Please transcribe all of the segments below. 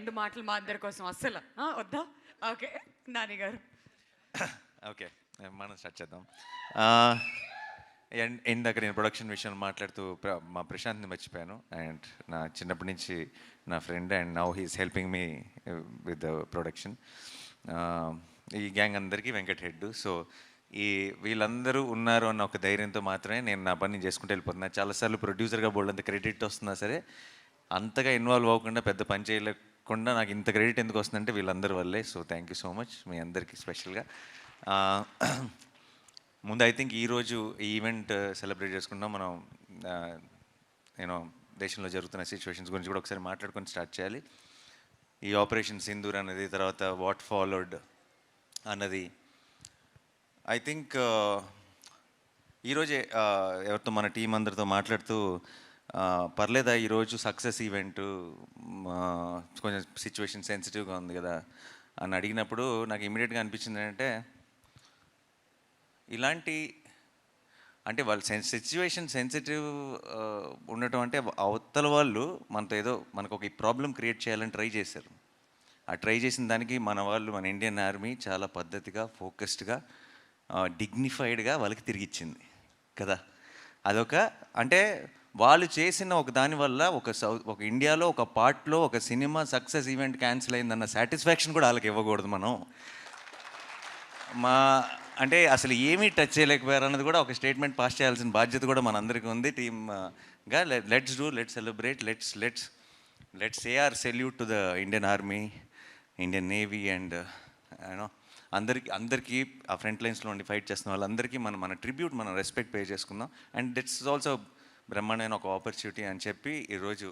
రెండు మాటలు మా అందరి కోసం అస్సలు వద్దా? ఓకే, నాని గారు. ఓకే, మనం స్టార్ట్ చేద్దాం. ఇందాక నేను ప్రొడక్షన్ విషయంలో మాట్లాడుతూ మా ప్రశాంత్ని మర్చిపోయాను. అండ్ నా చిన్నప్పటి నుంచి నా friend, and now he's helping me with the production. ఈ గ్యాంగ్ అందరికీ వెంకట్ హెడ్. సో ఈ వీళ్ళందరూ ఉన్నారు అన్న ఒక ధైర్యంతో మాత్రమే నేను నా పని చేసుకుంటూ వెళ్ళిపోతున్నాను. చాలాసార్లు ప్రొడ్యూసర్గా బోల్డంత క్రెడిట్ వస్తున్నా సరే అంతగా ఇన్వాల్వ్ అవ్వకుండా, పెద్ద పని చేయలేకుండా నాకు ఇంత క్రెడిట్ ఎందుకు వస్తుందంటే వీళ్ళందరి వల్లే. So thank you so much మీ అందరికీ స్పెషల్గా. ముందు ఐ థింక్ ఈరోజు ఈ ఈవెంట్ సెలబ్రేట్ చేసుకుంటాం. మనం నేను దేశంలో జరుగుతున్న సిచ్యువేషన్స్ గురించి కూడా ఒకసారి మాట్లాడుకొని స్టార్ట్ చేయాలి. ఈ ఆపరేషన్ సింధూర్ అన్నది, తర్వాత వాట్ ఫాలోడ్ అన్నది, ఐ థింక్ ఈరోజే ఎవరితో మన టీం అందరితో మాట్లాడుతూ పర్లేదా ఈరోజు సక్సెస్ ఈవెంట్, కొంచెం సిచ్యువేషన్ సెన్సిటివ్గా ఉంది కదా అని అడిగినప్పుడు నాకు ఇమీడియట్గా అనిపించింది ఏంటంటే, ఇలాంటి అంటే వాళ్ళు సిచ్యువేషన్ సెన్సిటివ్ ఉండటం అంటే అవతల వాళ్ళు మనతో ఏదో మనకు ఒక ప్రాబ్లం క్రియేట్ చేయాలని ట్రై చేశారు. ఆ ట్రై చేసిన దానికి మన వాళ్ళు, మన ఇండియన్ ఆర్మీ చాలా పద్ధతిగా, ఫోకస్డ్గా, డిగ్నిఫైడ్గా వాళ్ళకి తిరిగిచ్చింది కదా. అదొక అంటే వాళ్ళు చేసిన ఒక దానివల్ల ఒక ఇండియాలో ఒక పార్ట్లో ఒక సినిమా సక్సెస్ ఈవెంట్ క్యాన్సిల్ అయిందన్న సాటిస్ఫాక్షన్ కూడా వాళ్ళకి ఇవ్వకూడదు మనం. అంటే అసలు ఏమీ టచ్ చేయలేకపోయారు అన్నది కూడా ఒక స్టేట్మెంట్ పాస్ చేయాల్సిన బాధ్యత కూడా మనందరికీ ఉంది టీమ్గా. Let's celebrate, let's say our salute to the Indian army, Indian navy, and you know అందరికీ ఆ ఫ్రంట్ లైన్స్లో ఉండి ఫైట్ చేస్తున్న వాళ్ళందరికీ మన ట్రిబ్యూట్, మనం రెస్పెక్ట్ పే చేసుకుందాం. అండ్ ఇట్స్ ఆల్సో బ్రహ్మాండమైన ఒక ఆపర్చునిటీ అని చెప్పి ఈరోజు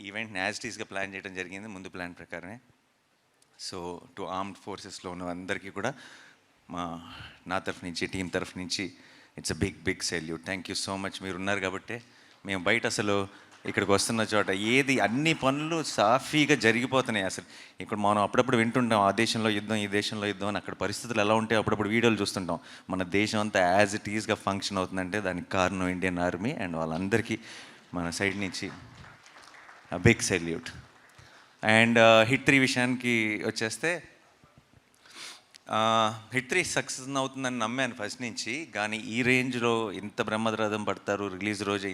ఈవెంట్ని యాజ్ టీస్గా ప్లాన్ చేయడం జరిగింది, ముందు ప్లాన్ ప్రకారమే. సో టు ఆర్మ్డ్ ఫోర్సెస్లో ఉన్న అందరికీ కూడా నా తరఫు నుంచి, టీం తరఫు నుంచి it's a big salute. Thank you so much. మీరు ఉన్నారు కాబట్టి మేము బయట అసలు ఇక్కడికి వస్తున్న చోట అన్ని పనులు సాఫీగా జరిగిపోతున్నాయి. అసలు ఇక్కడ మనం అప్పుడప్పుడు వింటుంటాం ఆ దేశంలో యుద్ధం, ఈ దేశంలో యుద్ధం అని. అక్కడ పరిస్థితులు ఎలా ఉంటాయో అప్పుడప్పుడు వీడియోలు చూస్తుంటాం. మన దేశం అంతా యాజ్ ఇట్ ఈస్గా ఫంక్షన్ అవుతుందంటే దానికి కారణం ఇండియన్ ఆర్మీ. అండ్ వాళ్ళందరికీ మన సైడ్ నుంచి బిగ్ సెల్యూట్. అండ్ హిట్ 3 విషయానికి వచ్చేస్తే, హిట్ 3 సక్సెస్ అవుతుందని నమ్మాను ఫస్ట్ నుంచి. కానీ ఈ రేంజ్లో ఇంత బ్రహ్మరథం పడతారు, రిలీజ్ రోజు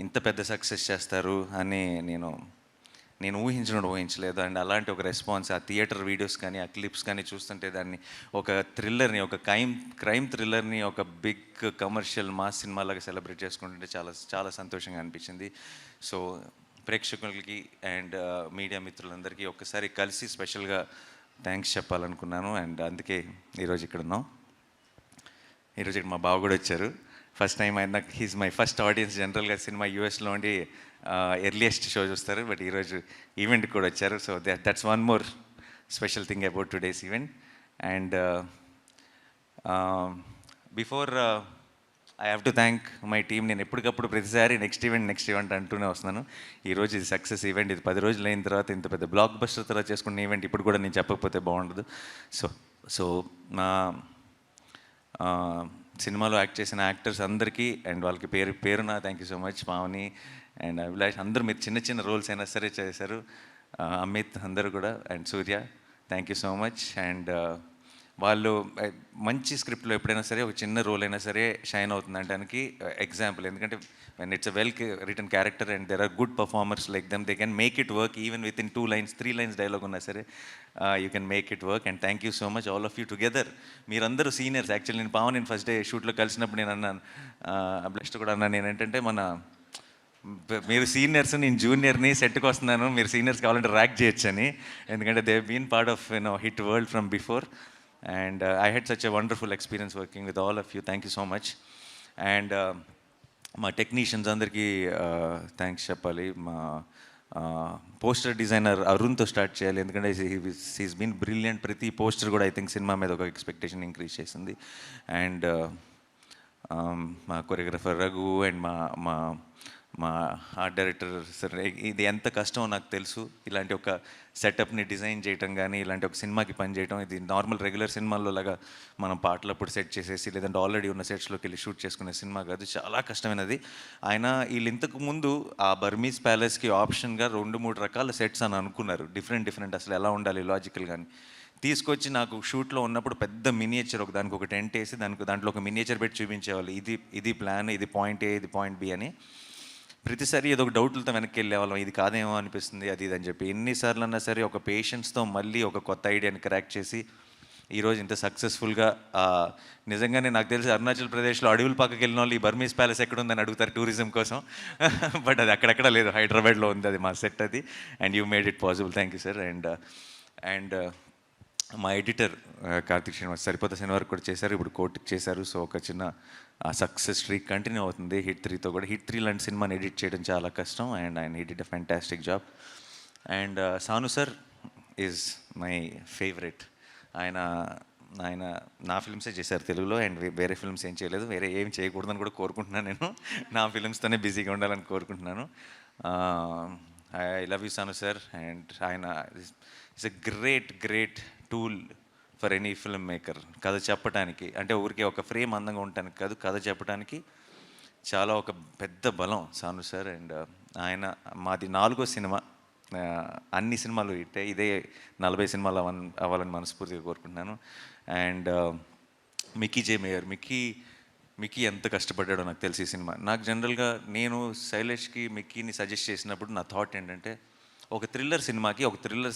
ఇంత పెద్ద సక్సెస్ చేస్తారు అని నేను ఊహించలేదు. అండ్ అలాంటి ఒక రెస్పాన్స్, ఆ థియేటర్ వీడియోస్ కానీ, ఆ క్లిప్స్ కానీ చూస్తుంటే దాన్ని ఒక థ్రిల్లర్ని, ఒక క్రైమ్ థ్రిల్లర్ని ఒక బిగ్ కమర్షియల్ మాస్ సినిమాలాగా సెలబ్రేట్ చేసుకుంటుంటే చాలా చాలా సంతోషంగా అనిపించింది. సో ప్రేక్షకులకి అండ్ మీడియా మిత్రులందరికీ ఒక్కసారి కలిసి స్పెషల్గా థ్యాంక్స్ చెప్పాలనుకున్నాను. అండ్ అందుకే ఈరోజు ఇక్కడ ఉన్నాం. ఈరోజు ఇక్కడ మా బావ కూడా వచ్చారు. ఫస్ట్ టైం ఆయన, హీస్ మై ఫస్ట్ ఆడియన్స్. జనరల్గా సినిమా యూఎస్లో ఉండి ఎర్లియస్ట్ షో చూస్తారు, బట్ ఈరోజు ఈవెంట్కి కూడా వచ్చారు. So that's one more special thing about today's event. And before I have to thank my team. నేను ఎప్పటికప్పుడు ప్రతిసారి నెక్స్ట్ ఈవెంట్ అంటూనే వస్తున్నాను. ఈరోజు ఇది సక్సెస్ ఈవెంట్. ఇది 10 రోజులు అయిన తర్వాత ఇంత పెద్ద బ్లాక్ బస్టర్ తర్వాత చేసుకున్న ఈవెంట్ ఇప్పుడు కూడా నేను చెప్పకపోతే బాగుండదు. సో నా సినిమాలో యాక్ట్ చేసిన యాక్టర్స్ అందరికీ అండ్ వాళ్ళకి పేరున thank you so much. Pavani and Abhilash అందరూ మీరు చిన్న రోల్స్ అయినా సరే చేశారు. అమిత్ అందరూ కూడా, and Surya thank you so much. And వాళ్ళు మంచి స్క్రిప్ట్లో ఎప్పుడైనా సరే ఒక చిన్న రోల్ అయినా సరే షైన్ అవుతుంది అనడానికి ఎగ్జాంపుల్. ఎందుకంటే when it's a well written character and there are good performers like them, they can make it work even with in 2 lines 3 lines dialogue ఉన్నా సరే you can make it work. And thank you so much all of you together. మీరందరూ seniors. Actually నేను Pavani first day షూట్లో కలిసినప్పుడు నేను అన్నాను, blessed కూడా అన్నాను, నేనేంటంటే మీరు సీనియర్స్, నేను జూనియర్ని, సెట్కి వస్తున్నాను, మీరు సీనియర్స్ కావాలంటే ర్యాక్ చేయొచ్చు అని. ఎందుకంటే they been part of hit world from before. And I had such a wonderful experience working with all of you. Thank you so much. And మా టెక్నీషియన్స్ అందరికీ థ్యాంక్స్ చెప్పాలి. మా పోస్టర్ డిజైనర్ అరుణ్తో స్టార్ట్ చేయాలి. ఎందుకంటే he's been brilliant. ప్రతి poster కూడా I think cinema మీద ఒక ఎక్స్పెక్టేషన్ ఇంక్రీజ్ చేసింది. అండ్ మా కొరియోగ్రఫర్ రఘు అండ్ మా మా ఆర్ట్ డైరెక్టర్ సార్, ఇది ఎంత కష్టమో నాకు తెలుసు. ఇలాంటి ఒక సెటప్ని డిజైన్ చేయటం కానీ, ఇలాంటి ఒక సినిమాకి పని చేయటం, ఇది నార్మల్ రెగ్యులర్ సినిమాల్లో లాగా మనం పాటలప్పుడు సెట్ చేసేసి లేదంటే ఆల్రెడీ ఉన్న సెట్స్లోకి వెళ్ళి షూట్ చేసుకునే సినిమా కాదు, చాలా కష్టమైనది. ఆయన వీళ్ళు ఇంతకు ముందు ఆ బర్మీస్ ప్యాలెస్కి ఆప్షన్గా 2-3 రకాల సెట్స్ అని అనుకున్నారు, డిఫరెంట్ అసలు ఎలా ఉండాలి లాజికల్ కానీ. తీసుకొచ్చి నాకు షూట్లో ఉన్నప్పుడు పెద్ద మినియేచర్ దానికి ఒక టెంట్ వేసి దాంట్లో ఒక మినియేచర్ పెట్టి చూపించేవాళ్ళు, ఇది ప్లాన్, ఇది పాయింట్ ఏ, ఇది పాయింట్ బి అని. ప్రతిసారి ఏదో ఒక డౌట్లతో వెనక్కి వెళ్ళేవాళ్ళం, ఇది కాదేమో అనిపిస్తుంది అది ఇది అని చెప్పి. ఎన్నిసార్లు అన్నా సరే ఒక పేషెన్స్తో మళ్ళీ ఒక కొత్త ఐడియాని క్రాక్ చేసి ఈరోజు ఇంత సక్సెస్ఫుల్గా, నిజంగానే నాకు తెలిసి అరుణాచల్ ప్రదేశ్లో అడవుల పక్కకి వెళ్ళిన వాళ్ళు ఈ బర్మీస్ ప్యాలెస్ ఎక్కడుందని అడుగుతారు టూరిజం కోసం. బట్ అది అక్కడెక్కడ లేదు, హైదరాబాద్లో ఉంది అది మా సెట్ అది. And you made it possible, thank you sir. And మా ఎడిటర్ కార్తిక్ శ్రీనివాస్ సరిపోతే శనివారం కూడా చేశారు, ఇప్పుడు కోర్టుకి చేశారు. సో ఒక చిన్న సక్సెస్ స్ట్రీక్ కంటిన్యూ అవుతుంది హిట్ 3తో కూడా. హిట్ 3 లాంటి సినిమాని ఎడిట్ చేయడం చాలా కష్టం, అండ్ ఆయన edit a fantastic job. And Sanu sir is my favourite. ఆయన నా ఫిల్మ్సే చేశారు తెలుగులో, అండ్ వేరే ఫిల్మ్స్ ఏం చేయలేదు, వేరే ఏం చేయకూడదని కూడా కోరుకుంటున్నాను. నేను నా ఫిల్మ్స్తోనే బిజీగా ఉండాలని కోరుకుంటున్నాను. I love you Sanu sir. And ఆయన it's a great tool for any film maker. కథ చెప్పడానికి అంటే ఊరికే ఒక ఫ్రేమ్ అందంగా ఉండటానికి కాదు, కథ చెప్పడానికి చాలా ఒక పెద్ద బలం సాను సార్. అండ్ ఆయన మాది 4వ సినిమా, అన్ని సినిమాలు ఇదే 40 సినిమాలు అవ్వాలని మనస్ఫూర్తిగా కోరుకుంటున్నాను. And Mickey J mayor, Mickey ఎంత కష్టపడ్డాడో నాకు తెలిసి ఈ సినిమా. నాకు జనరల్గా నేను శైలేష్కి మిక్కీని సజెస్ట్ చేసినప్పుడు నా థాట్ ఏంటంటే, ఒక థ్రిల్లర్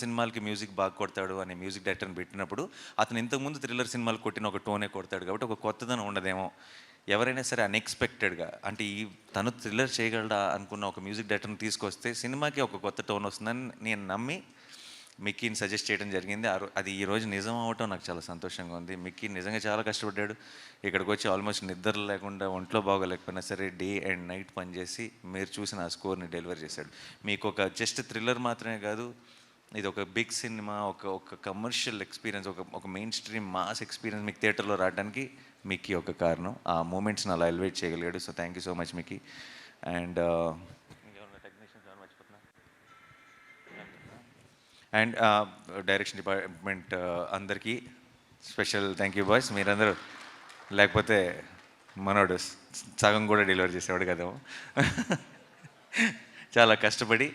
సినిమాలకి మ్యూజిక్ బాగా కొడతాడు అనే మ్యూజిక్ డైరెక్టర్ని పెట్టినప్పుడు అతను ఇంతకుముందు థ్రిల్లర్ సినిమాలు కొట్టిన ఒక టోనే కొడతాడు కాబట్టి ఒక కొత్తదనం ఉండదేమో. ఎవరైనా సరే అన్ఎక్స్పెక్టెడ్గా అంటే తను థ్రిల్లర్ చేయగలడా అనుకున్న ఒక మ్యూజిక్ డైరెక్టర్ని తీసుకొస్తే సినిమాకి ఒక కొత్త టోన్ వస్తుందని నేను నమ్మి మిక్కీని సజెస్ట్ చేయడం జరిగింది. అది ఈరోజు నిజం అవ్వటం నాకు చాలా సంతోషంగా ఉంది. మిక్కీ నిజంగా చాలా కష్టపడ్డాడు. ఇక్కడికి వచ్చి ఆల్మోస్ట్ నిద్ర లేకుండా, ఒంట్లో బాగోలేకపోయినా సరే డే అండ్ నైట్ పనిచేసి మీరు చూసిన ఆ స్కోర్ని డెలివర్ చేశాడు. మీకు ఒక జస్ట్ థ్రిల్లర్ మాత్రమే కాదు, ఇది ఒక బిగ్ సినిమా, ఒక కమర్షియల్ ఎక్స్పీరియన్స్, ఒక మెయిన్ స్ట్రీమ్ మాస్ ఎక్స్పీరియన్స్ మీకు థియేటర్లో రావడానికి మిక్కీ ఒక కారణం. ఆ మూమెంట్స్ని అలా ఎలివేట్ చేయగలిగాడు. So thank you so much Mickey. And and direction department అందరికీ స్పెషల్ థ్యాంక్ యూ బాయ్స్. మీరందరూ లేకపోతే మనోడు సగం కూడా డెలివరీ చేసేవాడు కదేమో. చాలా కష్టపడి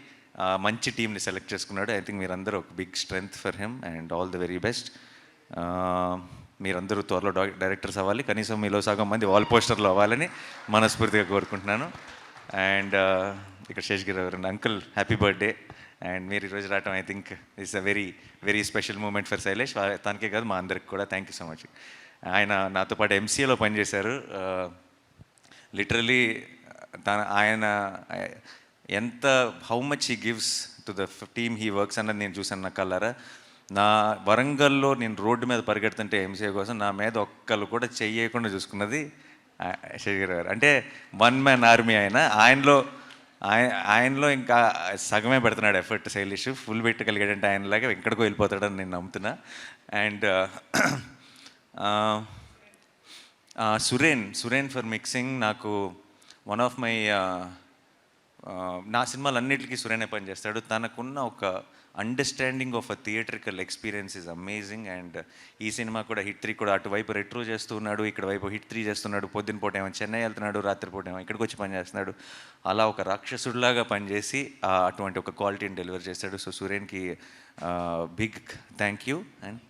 మంచి టీంని సెలెక్ట్ చేసుకున్నాడు. ఐ థింక్ మీరందరూ ఒక big strength for him and all the very best. మీరందరూ త్వరలో డైరెక్టర్స్ అవ్వాలి, కనీసం మీలో సగం మంది వాల్ పోస్టర్లో అవ్వాలని మనస్ఫూర్తిగా కోరుకుంటున్నాను. అండ్ ఇక్కడ శేషగిరి గారు అంకుల్ హ్యాపీ బర్త్డే. అండ్ మీరు ఈరోజు రావటం I think it's a very special moment for Shailesh. తనకే కాదు మా అందరికి కూడా థ్యాంక్ యూ సో మచ్. ఆయన నాతో పాటు ఎంసీఏలో పనిచేశారు. లిటరలీ ఆయన ఎంత how much he gives to the team he works అన్నది నేను చూసాను నా కళ్ళారా. నా వరంగల్లో నేను రోడ్డు మీద పరిగెడుతుంటే ఎంసీఏ కోసం నా మీద ఒక్కళ్ళు కూడా చెయ్యకుండా చూసుకున్నది శేషగిరి గారు. అంటే 1 మ్యాన్ ఆర్మీ ఆయనలో ఇంకా సగమే పెడుతున్నాడు ఎఫర్ట్ శైలేష్. ఫుల్ పెట్టగలిగాడంటే ఆయనలాగా ఎక్కడికో వెళ్ళిపోతాడని నేను నమ్ముతున్నా. And Suren for mixing. నాకు వన్ ఆఫ్ మై నా సినిమాలన్నిటికీ సురేనే పనిచేస్తాడు. తనకున్న ఒక understanding of a theatrical experience is amazing. And ఈ సినిమా కూడా హిట్ 3 కూడా అటువైపు రెట్రో చేస్తున్నాడు, ఇక్కడ వైపు హిట్ 3 చేస్తున్నాడు. పొద్దున పూట ఏమో చెన్నై వెళ్తున్నాడు, రాత్రిపూట ఏమో ఇక్కడికి వచ్చి పనిచేస్తున్నాడు. అలా ఒక రాక్షసుడిలాగా పనిచేసి అటువంటి ఒక క్వాలిటీని డెలివర్ చేశాడు. సో సురేన్కి big thank you. And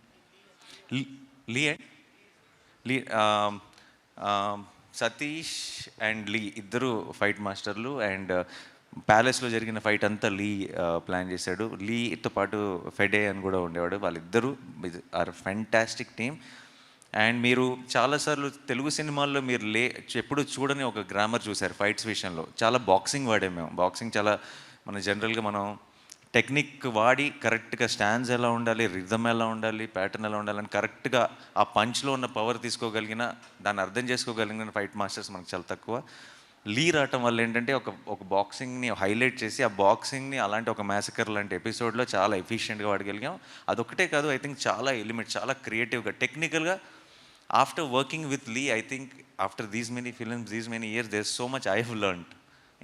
Lee Satish and Lee ఇద్దరు ఫైట్ మాస్టర్లు. అండ్ ప్యాలెస్లో జరిగిన ఫైట్ అంతా లీ ప్లాన్ చేశాడు. లీతో పాటు ఫెడే అని కూడా ఉండేవాడు. వాళ్ళిద్దరూ ఆర్ ఫ్యాంటాస్టిక్ టీమ్. అండ్ మీరు చాలాసార్లు తెలుగు సినిమాల్లో మీరు ఎప్పుడు చూడని ఒక గ్రామర్ చూశారు ఫైట్స్ విషయంలో. చాలా బాక్సింగ్ వాడాము మేము. బాక్సింగ్ చాలా జనరల్గా మనం టెక్నిక్ వాడి కరెక్ట్గా స్టాండ్స్ ఎలా ఉండాలి, రిథమ్ ఎలా ఉండాలి, ప్యాటర్న్ ఎలా ఉండాలని కరెక్ట్గా ఆ పంచ్లో ఉన్న పవర్ తీసుకోగలిగిన, దాన్ని అర్థం చేసుకోగలిగిన ఫైట్ మాస్టర్స్ మనకు చాలా తక్కువ. లీ రావటం వల్ల ఏంటంటే ఒక బాక్సింగ్ని హైలైట్ చేసి ఆ బాక్సింగ్ని అలాంటి ఒక మ్యాసకర్ లాంటి ఎపిసోడ్లో చాలా ఎఫిషియెంట్గా వాడగలిగాం. అదొక్కటే కాదు, ఐ థింక్ చాలా ఎలిమెంట్, చాలా క్రియేటివ్గా, టెక్నికల్గా. After working with Lee, I think after these many films, these many years, there so much I have learned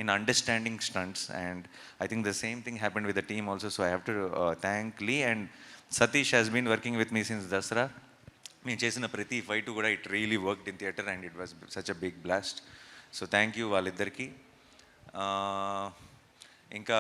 in understanding stunts, and I think the same thing happened with the team also. So I have to thank Lee, and Satish has been working with me since Dasra. మేము చేసిన ప్రతి fight కూడా it really worked in theatre and it was such a big blast. So thank you వాళ్ళిద్దరికీ. ఇంకా